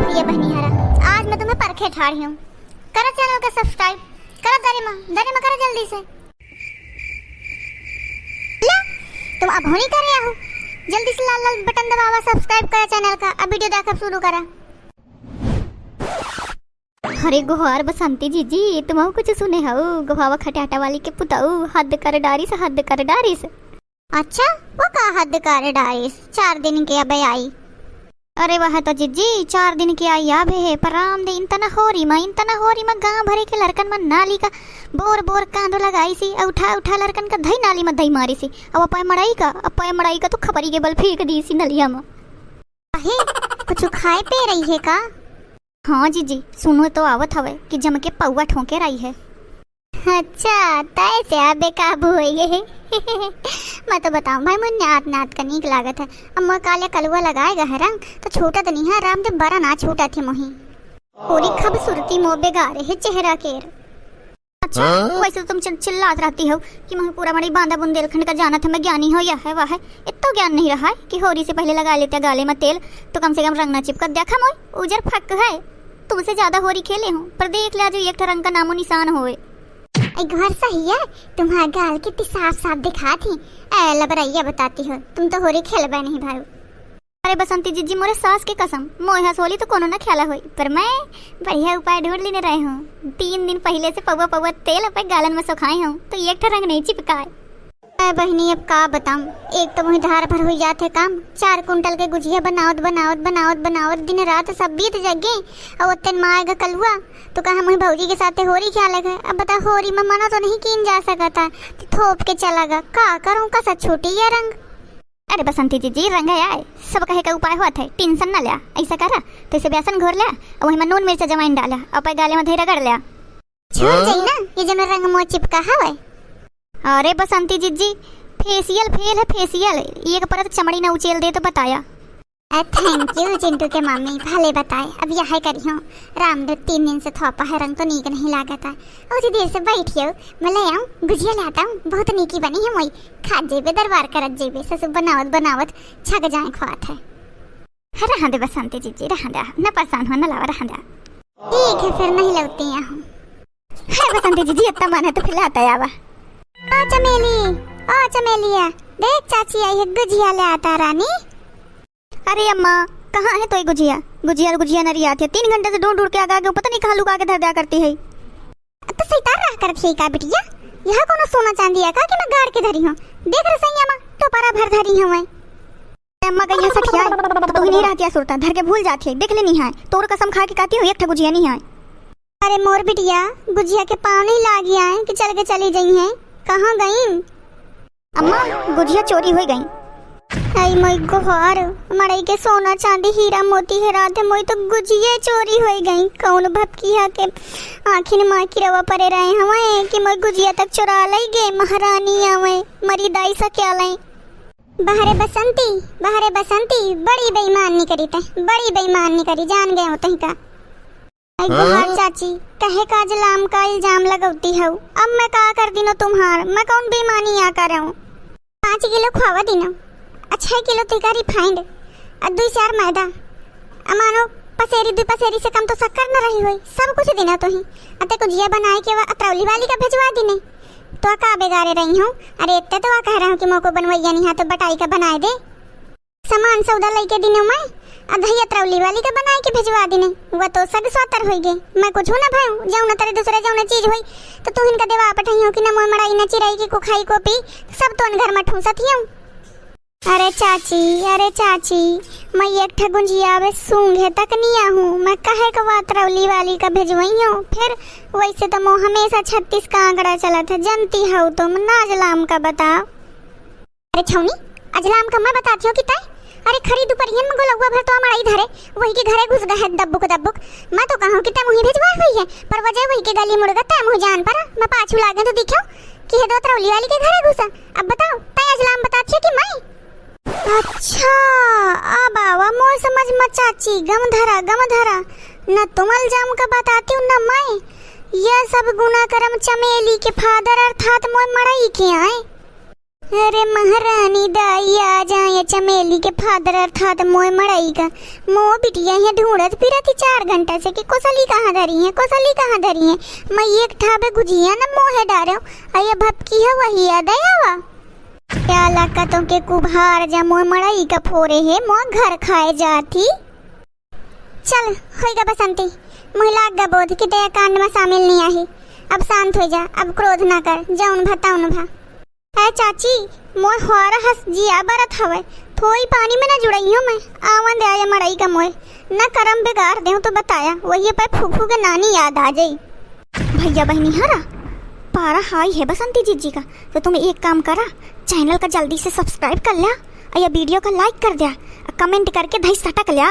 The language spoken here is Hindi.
ये बहनी हरा, आज मैं तुम्हें परखे ठाड़ी हूँ। करो चैनल का सब्सक्राइब, करो दरिमा करो जल्दी से। ला, तुम अब होनी कर रहे हो, जल्दी से लाल लाल बटन दबावा, सब्सक्राइब करा चैनल का। अब वीडियो देखना शुरू करा। अरे गुहार बसंती जीजी, तुम कुछ सुने हो? गुहावा खटाटा वाली के पुताऊ हद कर डारिस, हद कर डारिस। अच्छा, वो का हद कर डारिस? 4 दिन के अब आई। अरे वह तो जीजी 4 दिन की आई आ भे, पर राम दे इंतना होरी मां गांव भरे के लड़कन में नाली का बोर कांदो लगाई सी, उठा लड़कन का धई नाली में धई मारी सी। अब पाए मड़ाई का तो खपरी के बल फेंक दी सी नलिया में। अहे, कुछ खाए पे रही है का? हाँ जीजी, सुनो तो आवत हवे कि जम के पौवा ठोंके रही है। अच्छा, तय से आप बेकाबू हो गए। मैं तो बताऊं भाई, मुझे नात का नीक लागत है। अब मैं काले कलुआ लगाएगा है रंग तो छोटा तो नहीं है, राम दे बड़ा ना छोटा थे मोही पूरी खूबसूरती मो बेगारे है चेहरा केर। अच्छा, वैसे तो तुम चिल्लात रहती हो कि मैं पूरा बड़ी बांदा बुंदेलखंड का जाना था, मैं ज्ञानी हो या है वाह है। इतना ज्ञान नहीं रहा है कि होरी से पहले लगा लेते गाले में तेल, तो कम से कम रंग ना चिपका। देखा मोई उजर फक है, तुमसे ज्यादा होरी खेले हूँ, पर देख लिया जो एक रंग का नामो निशान होए। घर सही है, तुम्हारा गाल कितनी साफ दिखा थी। लबरैया बताती हो, तुम तो होरी खेलबे नहीं भाई। अरे बसंती जीजी, मोरे सास के कसम, मोहा सोली तो कोनो ना खेला हुई, पर मैं बढ़िया उपाय ढूंढ लेने रहे हूँ। 3 दिन पहले से पौवा तेल अपने गालन में सुखाई हूँ, तो एक रंग नहीं चिपकाए। बहनी अब का बताऊं, एक तो मुझे धार भर हो जाते काम। 4 कुंटल के गुजिया बनावत दिन रात सब बीत जगे। और उतन माएगा कलुआ तो कहा मुझे भौजी के साथ होरी क्या लगा। अब बता, होरी में मना तो नहीं कीन जा सका था, तो थोप के चला गा। का करूं, का छूटी है रंग। अरे बसंती जीजी, रंग आए सब कहे का उपाय हुआ था, टेंशन न लिया। ऐसा करा तो इसे बेसन घोर लिया और वही में नून मिर्च जमाइन डाला और पे गाले में धीरे कर लिया। छोड़ जाई ना ये जब रंग मुँह चिपका हवे। अरे बसंती जीजी, फेसियल फेल है फेसियल, एक परत चमड़ी न उचेल दे तो बताया। थैंक यू चिंटू के मम्मी, भले बताए। अब यह करी हूँ, रामदूत 3 दिन से थोपा है, रंग तो नीक नहीं लागता। उसी देर से बैठी हो, मैं ले आऊँ गुजिया लाता हूँ, बहुत नीकी बनी है मोई। खा जेबे दरबार करत जेबे, ससुर बनावत छक जाए ख्वात है। रहा दे बसंती जीजी, रहा दे, न परेशान हो न लावा, रहा दे। ठीक है, फिर नहीं लगती हूँ। है बसंती जीजी, इतना मन है तो फिर लाता आवा। चमेलिया, देख चाची आई है, गुजिया ले आता रानी। अरे अम्मा, कहाँ है तो गुजिया नरी आती है। 3 घंटे से ढूंढ के आगे पता नहीं कहाँ लुका के धर दिया करती है। तो सैतान रह कर थी का बिटिया, यहाँ कोनो सोना चांदी है का कि मैं गाड़ के धरी हूँ? देख रसैया माँ, तो पारा भर धरी हूँ मैं। अम्मा का यह सखिया है तो ही नहीं रहती है, सुरता धर के भूल जाती है। देख ले नहीं है, तोर कसम खा के कहती हूँ एक गुजिया नहीं है। अरे मोर बिटिया, गुजिया के पाँव नहीं लागी आए कि चल के चली गई है? कहाँ गई अम्मा? गुजिया चोरी हो गई। आई मोई गोहार, मड़ई के सोना चांदी हीरा मोती हेरा थे, मोई तो गुजिया चोरी हो गई। कौन भपकिया के आखिर माँ की रवा परे रहे हमें कि मोई गुजिया तक चुरा लाई गे। महारानी आवे मरी दाई सा क्या लाई। बहरे बसंती बड़ी बेईमानी करी थे, बड़ी बेईमानी करी, जान गए हो तही का। आई गोहार चाची, कहे का जलाम का इल्जाम लगौती हो। अब मैं का कर दिनो तुम्हार, मैं कौन बेईमानी आ कर हूँ। 5 किलो खावा दिनो, 6 किलो टिका रिफाइंड, 2 4 मैदा, अमानो पसेरी 2 पसेरी से कम तो शक्कर न रही हुई। सब कुछ देना तो ही अते गुजिया बनाए के अतरौली वाली का भेजवा दिने तो का बेगारे रही हूँ। अरे इतने तो कह रहा हूँ कि मोको बनवैया नहीं है तो बटाई का बनाए दे। सामान सौदा लेके दिने मैं अधैया अतरौली वाली का बनाए के भेजवा दिने, वह तो सग स्वातर हो गए। मैं कुछ ना भाई जाऊँ ना तेरे दूसरे जाऊँ ना चीज हुई तो तू इनका देवा पठाई हो कि न मोह मड़ाई न चिराई की को खाई को पी, सब तो घर में ठूसत ही हूँ। अरे चाची, मैं एक गुंजिया वे सूंघे तक नहीं आहूँ, मैं कहे का अतरौली वाली का भेजवाई हूँ। फिर वैसे तो मोह हमेशा 36 का आंकड़ा चला था, जनती हो तुम ना अजलाम का बताओ। अरे छौनी, अजलाम का मैं बताती हूँ कि तय। अरे खरीद परियन में गोलगुआ भर तो हमारा इधर है, वही के घरे घुस गए दब्बुक। मैं तो कहूँ कि तय मुही भेजवा हुई है, पर वजह वही के गली मुड़ गया तय मुँह जान पर। मैं पाछू लागे तो दिखो कि है दो अतरौली वाली के घरे घुसा। अब बताओ तय अजलाम बताती हो कि मैं? अच्छा, अब आवा मोर समझ मत चाची, गम धरा न तुम इल्जाम का बताती हूँ न मैं। यह सब गुना करम चमेली के फादर अर्थात मोर मड़ई के आए। अरे महारानी दाई आ जाए चमेली के फादर अर्थात मोय मड़ई का मो बिटिया है ढूंढत फिरत 4 घंटा से कि कोसली कहाँ धरी है, कोसली कहाँ धरी है। मैं एक ठाबे गुजिया न मोहे डारे अया भपकी है वही याद आवा क्या लका तो के कुभार जा मोय मड़ई का फोरे है मो घर खाए जाती। चल होएगा बसंती मोह लाग गा बोध कि दया कांड में शामिल नहीं आई। अब शांत हो जा, अब क्रोध ना कर, जाउन भताउन भा। है चाची मोय हर हस जिया बरत हवे थोड़ी पानी में ना जुड़इयो मैं आवन दे आया मड़ई का मोय न करम बिगाड़ देऊं तो बताया वही पे फूफू के नानी याद आ जाई। भैया बहनी हरा पारा हाई है बसंती जीजी का, तो तुम एक काम करा चैनल का जल्दी से सब्सक्राइब कर लिया या वीडियो का लाइक कर दिया, कमेंट करके धई सटक लिया।